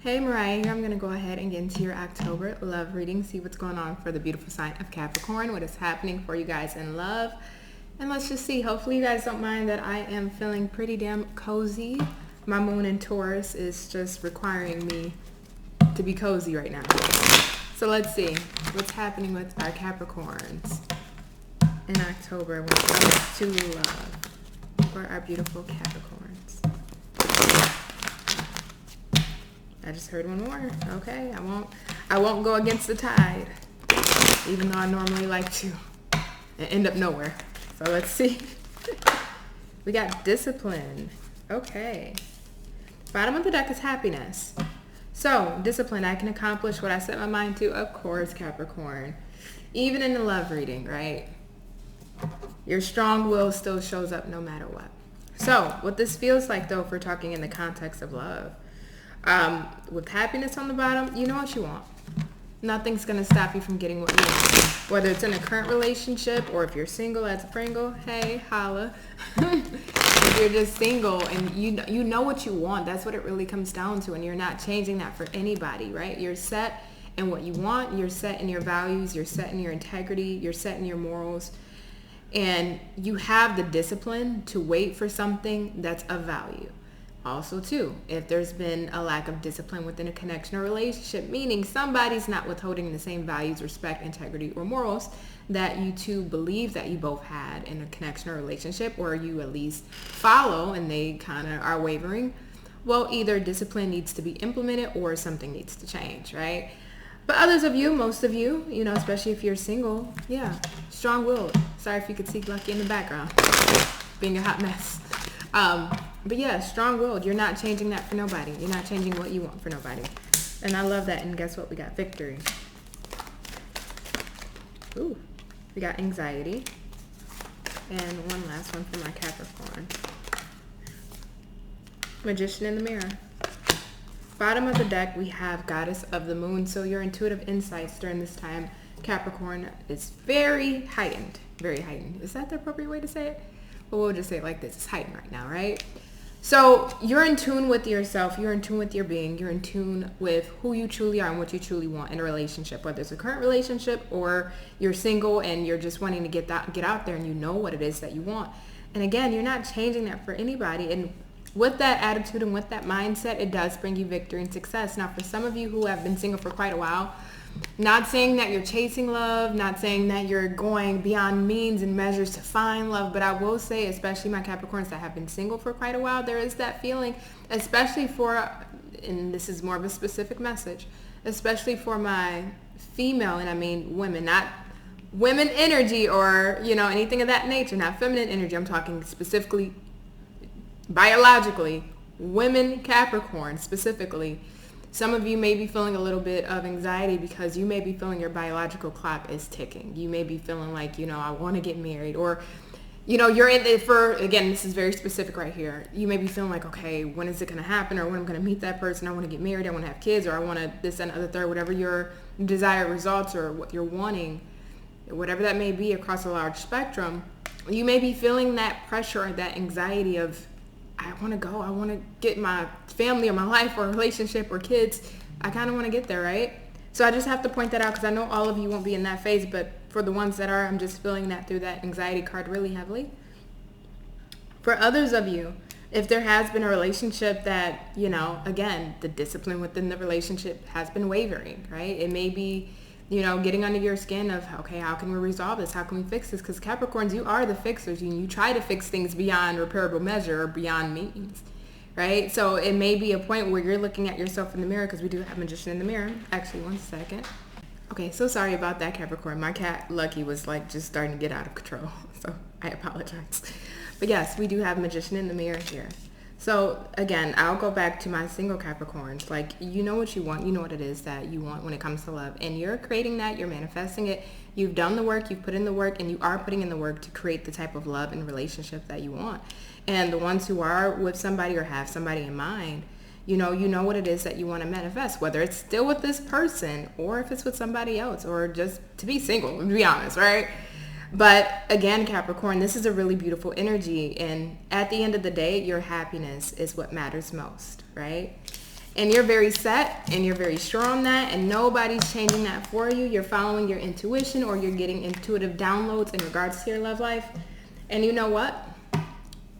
Hey, Mariah here. I'm going to go ahead and get into your October love reading, see what's going on for the beautiful sign of Capricorn, what is happening for you guys in love. And let's just see. Hopefully you guys don't mind that I am feeling pretty damn cozy. My moon in Taurus is just requiring me to be cozy right now. So let's see what's happening with our Capricorns in October when it comes to love for our beautiful Capricorns. I just heard one more. Okay, I won't go against the tide, even though I normally like to, and end up nowhere. So let's see. We got discipline. Okay. Bottom of the deck is happiness. So discipline, I can accomplish what I set my mind to. Of course, Capricorn. Even in the love reading, right? Your strong will still shows up no matter what. So what this feels like, though, if we're talking in the context of love, with happiness on the bottom, you know what you want. Nothing's going to stop you from getting what you want. Whether it's in a current relationship or if you're single as a Pringle, hey, holla. If you're just single and you know what you want, that's what it really comes down to. And you're not changing that for anybody, right? You're set in what you want. You're set in your values. You're set in your integrity. You're set in your morals. And you have the discipline to wait for something that's of value. Also, too, if there's been a lack of discipline within a connection or relationship, meaning somebody's not withholding the same values, respect, integrity, or morals that you two believe that you both had in a connection or relationship, or you at least follow and they kind of are wavering, well, either discipline needs to be implemented or something needs to change, right? But others of you, most of you, especially if you're single, yeah, strong-willed. Sorry if you could see Lucky in the background, being a hot mess. But yeah, strong-willed. You're not changing that for nobody. You're not changing what you want for nobody. And I love that. And guess what? We got victory. Ooh, we got anxiety. And one last one for my Capricorn. Magician in the mirror. Bottom of the deck, we have Goddess of the Moon. So your intuitive insights during this time, Capricorn, is very heightened. Very heightened. Is that the appropriate way to say it? Well, we'll just say it like this. It's heightened right now, right? So you're in tune with yourself. You're in tune with your being. You're in tune with who you truly are and what you truly want in a relationship, whether it's a current relationship or you're single and you're just wanting to get out there and you know what it is that you want. And again, you're not changing that for anybody. And with that attitude and with that mindset, it does bring you victory and success. Now, for some of you who have been single for quite a while, not saying that you're chasing love, not saying that you're going beyond means and measures to find love, but I will say, especially my Capricorns that have been single for quite a while, there is that feeling, especially for, and this is more of a specific message, especially for my female, and I mean women, not women energy or, anything of that nature, not feminine energy. I'm talking specifically, biologically, women Capricorn specifically. Some of you may be feeling a little bit of anxiety because you may be feeling your biological clock is ticking. You may be feeling like, I want to get married, or, you're in it for, again, this is very specific right here. You may be feeling like, okay, when is it going to happen, or when I'm going to meet that person? I want to get married. I want to have kids, or I want to this and other third, whatever your desired results or what you're wanting, whatever that may be across a large spectrum. You may be feeling that pressure or that anxiety of, I want to go. I want to get my family or my life or relationship or kids. I kind of want to get there, right? So I just have to point that out because I know all of you won't be in that phase, but for the ones that are, I'm just feeling that through that anxiety card really heavily. For others of you, if there has been a relationship that, again, the discipline within the relationship has been wavering, right? It may be, getting under your skin of, okay, how can we resolve this? How can we fix this? Because Capricorns, you are the fixers. You try to fix things beyond repairable measure or beyond means, right? So it may be a point where you're looking at yourself in the mirror, because we do have Magician in the mirror. Actually, one second. Okay, so sorry about that, Capricorn. My cat, Lucky, was just starting to get out of control. So I apologize. But yes, we do have Magician in the mirror here. So again, I'll go back to my single Capricorns. You know what you want. You know what it is that you want when it comes to love. And you're creating that. You're manifesting it. You've done the work. You've put in the work. And you are putting in the work to create the type of love and relationship that you want. And the ones who are with somebody or have somebody in mind, you know what it is that you want to manifest. Whether it's still with this person or if it's with somebody else or just to be single, to be honest, right? But again, Capricorn, this is a really beautiful energy. And at the end of the day, your happiness is what matters most, right? And you're very set and you're very sure on that, and nobody's changing that for you. You're following your intuition, or you're getting intuitive downloads in regards to your love life. And you know what?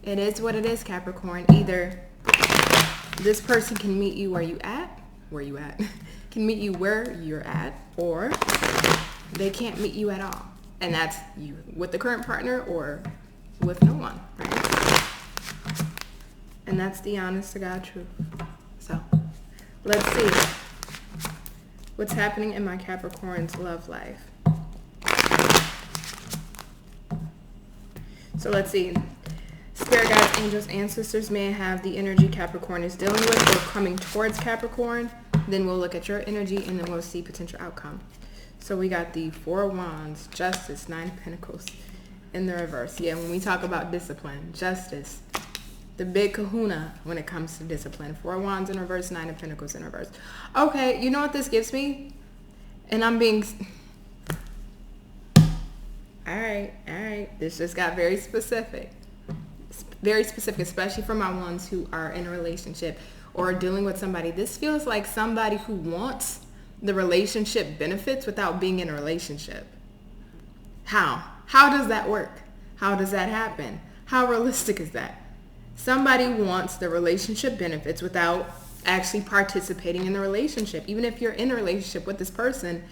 It is what it is, Capricorn. Either this person can meet you where you at, can meet you where you're at, or they can't meet you at all. And that's you with the current partner or with no one, right? And that's the honest to God truth. So let's see what's happening in my Capricorn's love life. So let's see. Spirit guides, angels, ancestors may have the energy Capricorn is dealing with or coming towards Capricorn. Then we'll look at your energy and then we'll see potential outcome. So we got the Four of Wands, Justice, Nine of Pentacles in the reverse. Yeah, when we talk about discipline, justice, the big kahuna when it comes to discipline. Four of Wands in reverse, Nine of Pentacles in reverse. Okay, you know what this gives me? And I'm being... All right. This just got very specific. Very specific, especially for my ones who are in a relationship or dealing with somebody. This feels like somebody who wants the relationship benefits without being in a relationship. How does that work? How does that happen? How realistic is that? Somebody wants the relationship benefits without actually participating in the relationship. Even if you're in a relationship with this person,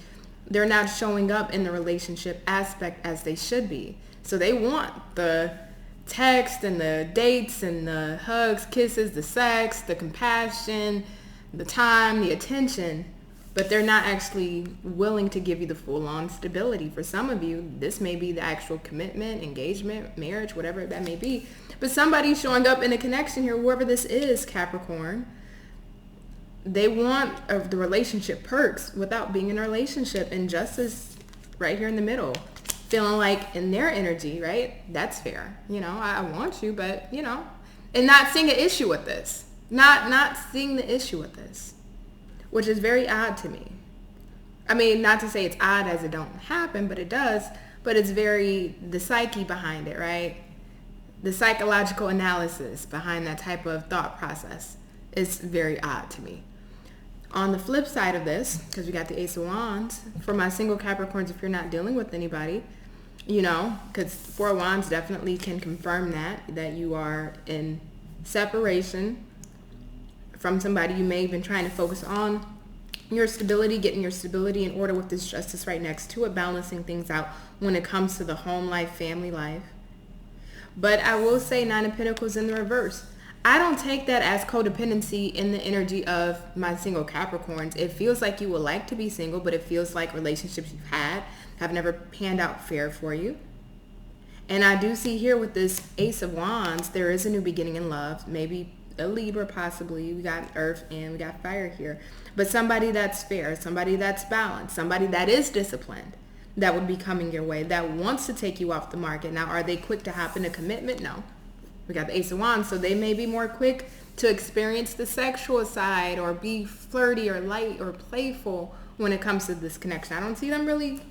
they're not showing up in the relationship aspect as they should be. So they want the text and the dates and the hugs, kisses, the sex, the compassion, the time, the attention, but they're not actually willing to give you the full-on stability. For some of you, this may be the actual commitment, engagement, marriage, whatever that may be. But somebody's showing up in a connection here, whoever this is, Capricorn. They want the relationship perks without being in a relationship, and justice right here in the middle. Feeling like in their energy, right? That's fair. I want you, but, and not seeing an issue with this. Not seeing the issue with this, which is very odd to me. I mean, not to say it's odd as it don't happen, but it does. But it's very, the psyche behind it, right? The psychological analysis behind that type of thought process is very odd to me. On the flip side of this, because we got the Ace of Wands, for my single Capricorns, if you're not dealing with anybody, because Four of Wands definitely can confirm that you are in separation from somebody. You may have been trying to focus on your stability, getting your stability in order with this justice right next to it, balancing things out when it comes to the home life, family life. But I will say Nine of Pentacles in the reverse. I don't take that as codependency in the energy of my single Capricorns. It feels like you would like to be single, but it feels like relationships you've had have never panned out fair for you. And I do see here with this Ace of Wands, there is a new beginning in love. Maybe a Libra possibly. We got Earth and we got Fire here. But somebody that's fair, somebody that's balanced, somebody that is disciplined, that would be coming your way, that wants to take you off the market. Now, are they quick to hop into commitment? No. We got the Ace of Wands, so they may be more quick to experience the sexual side or be flirty or light or playful when it comes to this connection. I don't see them really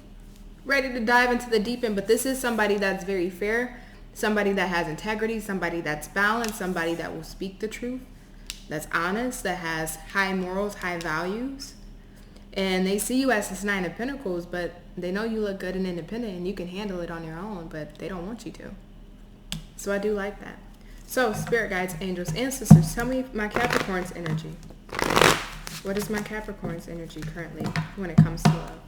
ready to dive into the deep end, but this is somebody that's very fair, somebody that has integrity, somebody that's balanced, somebody that will speak the truth, that's honest, that has high morals, high values. And they see you as this Nine of Pentacles, but they know you look good and independent and you can handle it on your own, but they don't want you to. So I do like that. So spirit guides, angels, ancestors, tell me my Capricorn's energy. What is my Capricorn's energy currently when it comes to love?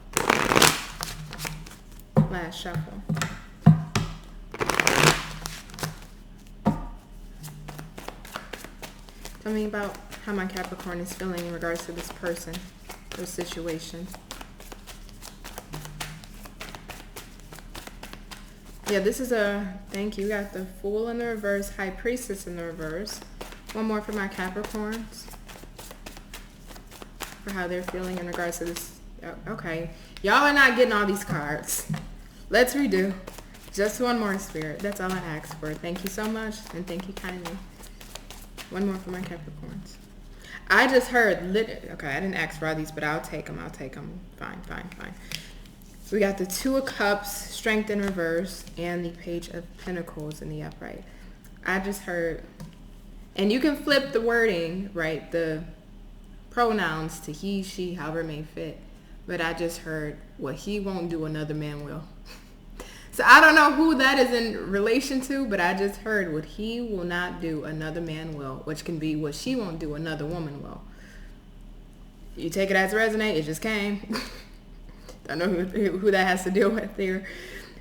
Last shuffle. Tell me about how my Capricorn is feeling in regards to this person or situation. Yeah, this is thank you. We got the Fool in the reverse, High Priestess in the reverse. One more for my Capricorns. For how they're feeling in regards to this. Okay. Y'all are not getting all these cards. Let's redo. Just one more, Spirit. That's all I asked for. Thank you so much, and thank you kindly. One more for my Capricorns. I just heard, okay, I didn't ask for all these, but I'll take them. Fine. So we got the Two of Cups, Strength in reverse, and the Page of Pentacles in the upright. I just heard, and you can flip the wording, right? The pronouns to he, she, however it may fit. But I just heard, what he won't do, another man will. So I don't know who that is in relation to, but I just heard, what he will not do, another man will, which can be what she won't do, another woman will. You take it as resonate, it just came. Don't know who that has to deal with there.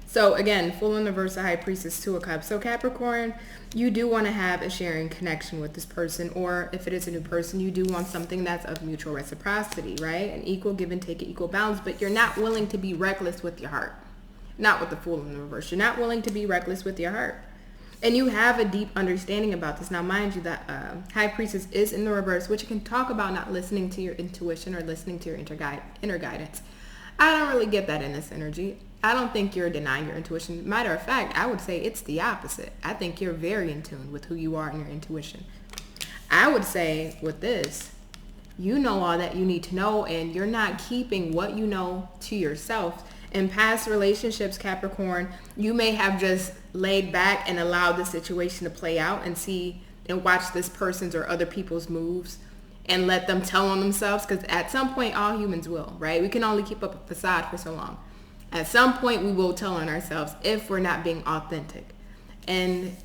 So again, Fool in reverse, the High Priestess, Two of Cups. So Capricorn, you do want to have a sharing connection with this person, or if it is a new person, you do want something that's of mutual reciprocity, right? An equal give and take, equal balance, but you're not willing to be reckless with your heart. Not with the Fool in the reverse. You're not willing to be reckless with your heart. And you have a deep understanding about this. Now, mind you, that High Priestess is in the reverse, which can talk about not listening to your intuition or listening to your inner guidance. I don't really get that in this energy. I don't think you're denying your intuition. Matter of fact, I would say it's the opposite. I think you're very in tune with who you are and your intuition. I would say with this, you know all that you need to know, and you're not keeping what you know to yourself. In past relationships, Capricorn, you may have just laid back and allowed the situation to play out and see and watch this person's or other people's moves and let them tell on themselves, because at some point all humans will, right? We can only keep up a facade for so long. At some point we will tell on ourselves if we're not being authentic. And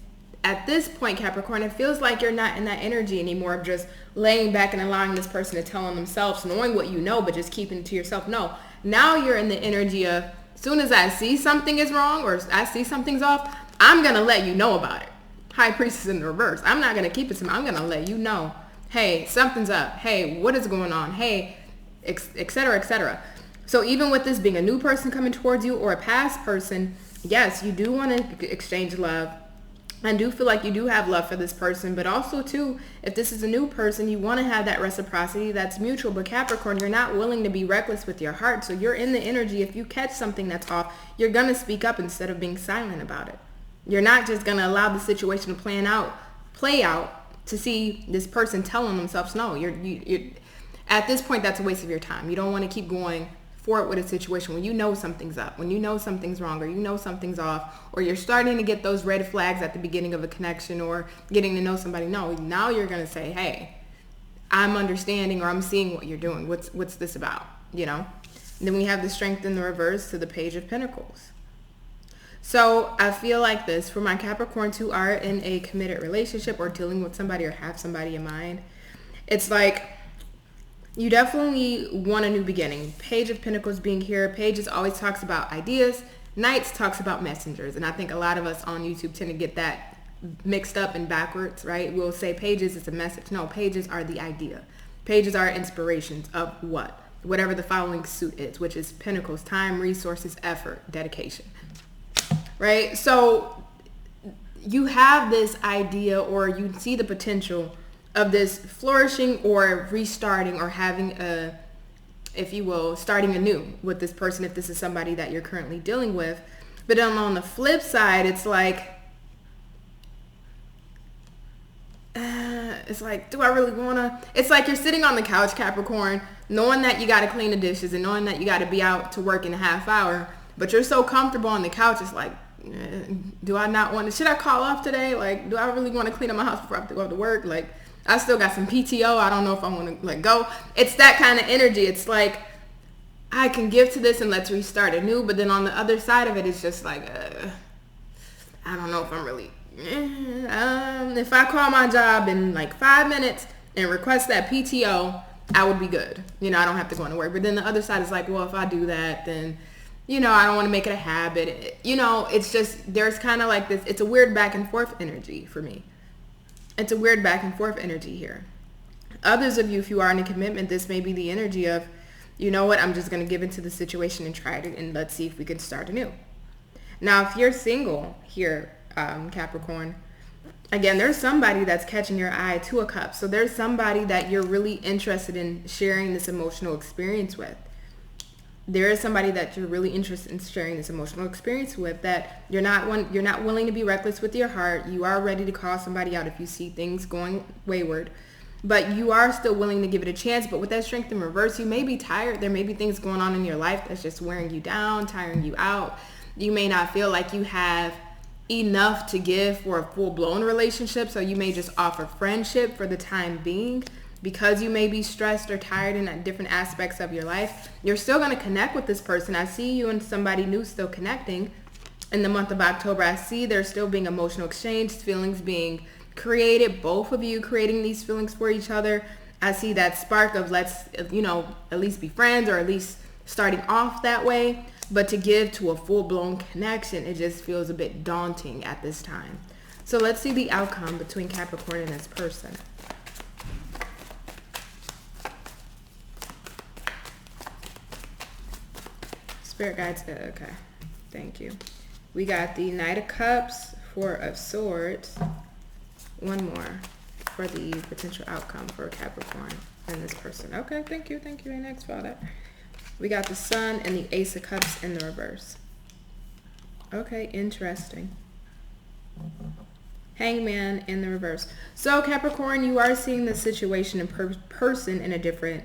at this point, Capricorn, it feels like you're not in that energy anymore of just laying back and allowing this person to tell on themselves, knowing what you know, but just keeping it to yourself. No, now you're in the energy of, as soon as I see something is wrong or I see something's off, I'm going to let you know about it. High Priestess in the reverse. I'm not going to keep it to me. I'm going to let you know. Hey, something's up. Hey, what is going on? Hey, etc., etc. So even with this being a new person coming towards you or a past person, yes, you do want to exchange love. I do feel like you do have love for this person, but also too, if this is a new person, you want to have that reciprocity that's mutual. But Capricorn, you're not willing to be reckless with your heart. So you're in the energy. If you catch something that's off, you're going to speak up instead of being silent about it. You're not just going to allow the situation to play out to see this person telling themselves no. You're at this point, that's a waste of your time. You don't want to keep going forward with a situation when you know something's up, when you know something's wrong, or you know something's off, or you're starting to get those red flags at the beginning of a connection or getting to know somebody. No, now you're going to say, hey, I'm understanding, or I'm seeing what you're doing. What's this about? You know? And then we have the Strength in the reverse to the Page of Pentacles. So I feel like this for my Capricorns who are in a committed relationship or dealing with somebody or have somebody in mind. It's like you definitely want a new beginning. Page of Pentacles being here. Pages always talks about ideas. Knights talks about messengers. And I think a lot of us on YouTube tend to get that mixed up and backwards, right? We'll say pages is a message. No, pages are the idea. Pages are inspirations of what? Whatever the following suit is, which is Pentacles, time, resources, effort, dedication. Right? So you have this idea, or you see the potential of this flourishing or restarting or having a, if you will, starting anew with this person if this is somebody that you're currently dealing with. But then on the flip side, it's like, do I really want to? It's like you're sitting on the couch, Capricorn, knowing that you got to clean the dishes and knowing that you got to be out to work in a half hour, but you're so comfortable on the couch. It's like, do I not want to, should I call off today? Like, do I really want to clean up my house before I have to go to work? Like, I still got some PTO. I don't know if I want to let go. It's that kind of energy. It's like, I can give to this and let's restart anew. But then on the other side of it, it's just like, I don't know if I'm really, if I call my job in like 5 minutes and request that PTO, I would be good. You know, I don't have to go into work. But then the other side is like, well, if I do that, then, you know, I don't want to make it a habit. You know, it's just, there's kind of like this, it's a weird back and forth energy for me. It's a weird back and forth energy here. Others of you, if you are in a commitment, this may be the energy of, you know what, I'm just going to give into the situation and try it, and let's see if we can start anew. Now, if you're single here, Capricorn, again, there's somebody that's catching your eye, Two of Cups. So there's somebody that you're really interested in sharing this emotional experience with. There is somebody that you're really interested in sharing this emotional experience with, that you're not willing to be reckless with your heart. You are ready to call somebody out if you see things going wayward, but you are still willing to give it a chance. But with that Strength in reverse, you may be tired. There may be things going on in your life that's just wearing you down, tiring you out. You may not feel like you have enough to give for a full-blown relationship, so you may just offer friendship for the time being. because you may be stressed or tired in different aspects of your life, you're still going to connect with this person. I see you and somebody new still connecting in the month of October. I see there still being emotional exchange, feelings being created, both of you creating these feelings for each other. I see that spark of let's, at least be friends, or at least starting off that way. But to give to a full-blown connection, it just feels a bit daunting at this time. So let's see the outcome between Capricorn and this person. Spirit guides, okay, thank you. We got the Knight of Cups, Four of Swords. One more for the potential outcome for Capricorn and this person. Okay, thank you, Anex, for all that. We got the Sun and the Ace of Cups in the reverse. Okay, interesting. Hangman in the reverse. So Capricorn, you are seeing the situation and person in a different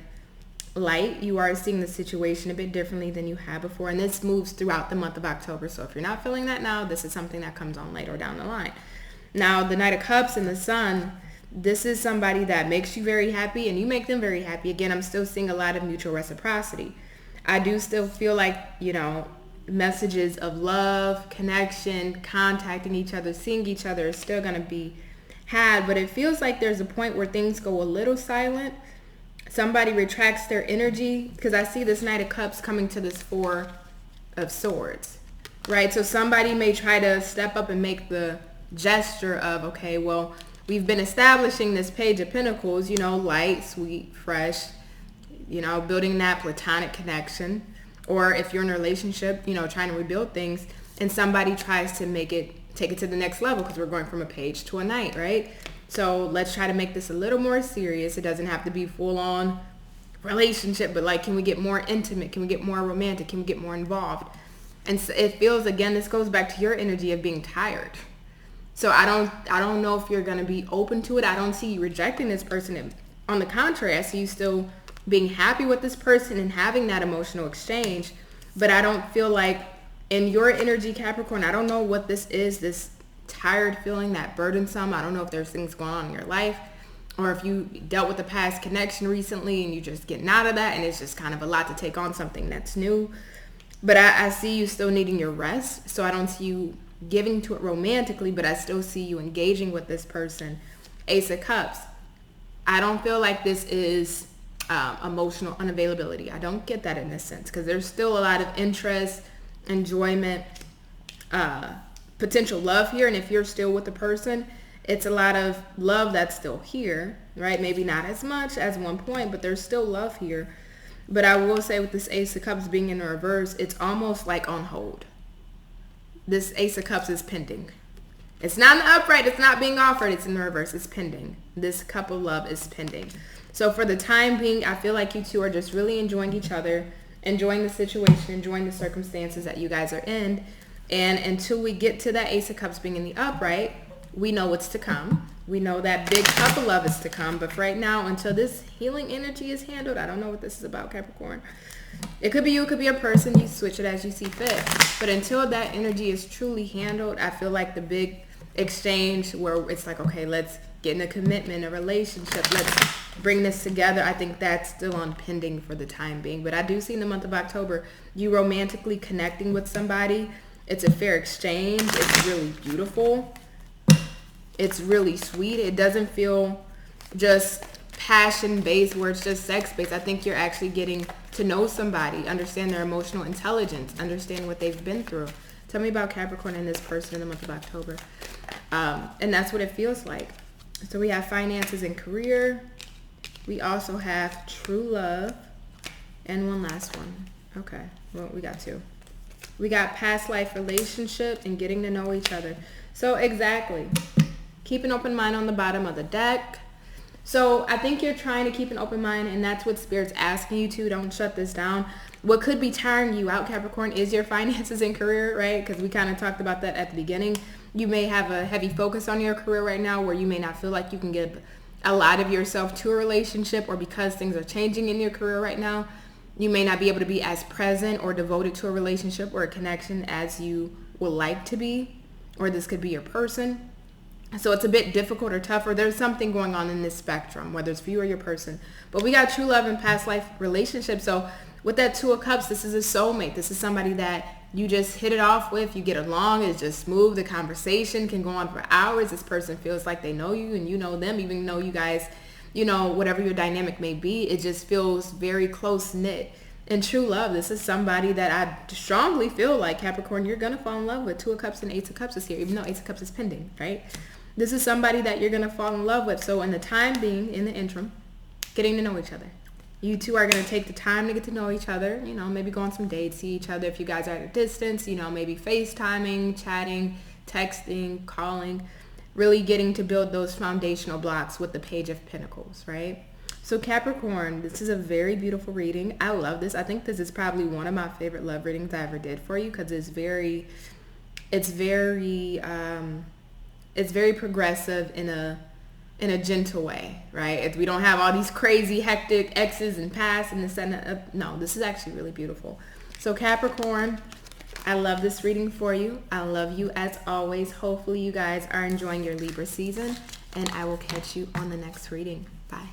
light. You are seeing the situation a bit differently than you have before, and this moves throughout the month of October. So if you're not feeling that now, this is something that comes on later down the line. Now, the Knight of Cups and the Sun, this is somebody that makes you very happy and you make them very happy. Again, I'm still seeing a lot of mutual reciprocity. I do still feel like, messages of love, connection, contacting each other, seeing each other is still going to be had, but it feels like there's a point where things go a little silent. Somebody retracts their energy, because I see this Knight of Cups coming to this Four of Swords, right? So somebody may try to step up and make the gesture of, okay, well, we've been establishing this Page of Pentacles, light, sweet, fresh, building that platonic connection. Or if you're in a relationship, trying to rebuild things, and somebody tries to take it to the next level, because we're going from a page to a knight, right? So let's try to make this a little more serious. It doesn't have to be full on relationship, but like, can we get more intimate? Can we get more romantic? Can we get more involved? And so it feels, again, this goes back to your energy of being tired. So I don't know if you're going to be open to it. I don't see you rejecting this person. On the contrary, I see you still being happy with this person and having that emotional exchange. But I don't feel like in your energy, Capricorn, I don't know what this is, this tired feeling, that burdensome. I don't know if there's things going on in your life, or if you dealt with a past connection recently and you're just getting out of that and it's just kind of a lot to take on something that's new. But I see you still needing your rest. So I don't see you giving to it romantically, but I still see you engaging with this person. Ace of Cups. I don't feel like this is emotional unavailability. I don't get that in this sense, because there's still a lot of interest, enjoyment, potential love here. And if you're still with the person, it's a lot of love that's still here, right? Maybe not as much as one point, but there's still love here. But I will say, with this Ace of Cups being in the reverse, it's almost like on hold. This Ace of Cups is pending. It's not in the upright. It's not being offered. It's in the reverse. It's pending. This cup of love is pending. So for the time being, I feel like you two are just really enjoying each other, enjoying the situation, enjoying the circumstances that you guys are in. And until we get to that Ace of Cups being in the upright, we know what's to come. We know that big cup of love is to come. But for right now, until this healing energy is handled, I don't know what this is about, Capricorn. It could be you, it could be a person. You switch it as you see fit. But until that energy is truly handled, I feel like the big exchange where it's like, okay, let's get in a commitment, a relationship, let's bring this together, I think that's still on pending for the time being. But I do see in the month of October, you romantically connecting with somebody. It's a fair exchange. It's really beautiful. It's really sweet. It doesn't feel just passion-based where it's just sex-based. I think you're actually getting to know somebody, understand their emotional intelligence, understand what they've been through. Tell me about Capricorn and this person in the month of October. And that's what it feels like. So we have finances and career. We also have true love. And one last one. Okay, well, we got two. We got past life relationship and getting to know each other. So exactly. Keep an open mind on the bottom of the deck. So I think you're trying to keep an open mind, and that's what Spirit's asking you to. Don't shut this down. What could be tiring you out, Capricorn, is your finances and career, right? Because we kind of talked about that at the beginning. You may have a heavy focus on your career right now where you may not feel like you can give a lot of yourself to a relationship, or because things are changing in your career right now, you may not be able to be as present or devoted to a relationship or a connection as you would like to be, or this could be your person. So it's a bit difficult or tougher. There's something going on in this spectrum, whether it's for you or your person. But we got true love and past life relationships. So with that Two of Cups, this is a soulmate. This is somebody that you just hit it off with. You get along. It's just smooth. The conversation can go on for hours. This person feels like they know you and you know them, even though you guys, whatever your dynamic may be, it just feels very close knit. And true love, this is somebody that I strongly feel like, Capricorn, you're going to fall in love with. Two of Cups and Ace of Cups is here, even though Ace of Cups is pending, right? This is somebody that you're going to fall in love with. So in the time being, in the interim, getting to know each other. You two are going to take the time to get to know each other, maybe go on some dates, see each other. If you guys are at a distance, maybe FaceTiming, chatting, texting, calling, really getting to build those foundational blocks with the Page of Pentacles, right? So Capricorn, this is a very beautiful reading. I love this. I think this is probably one of my favorite love readings I ever did for you because it's very progressive in a gentle way, right? We don't have all these crazy, hectic X's and pasts and this and no, this is actually really beautiful. So Capricorn, I love this reading for you. I love you as always. Hopefully you guys are enjoying your Libra season, and I will catch you on the next reading. Bye.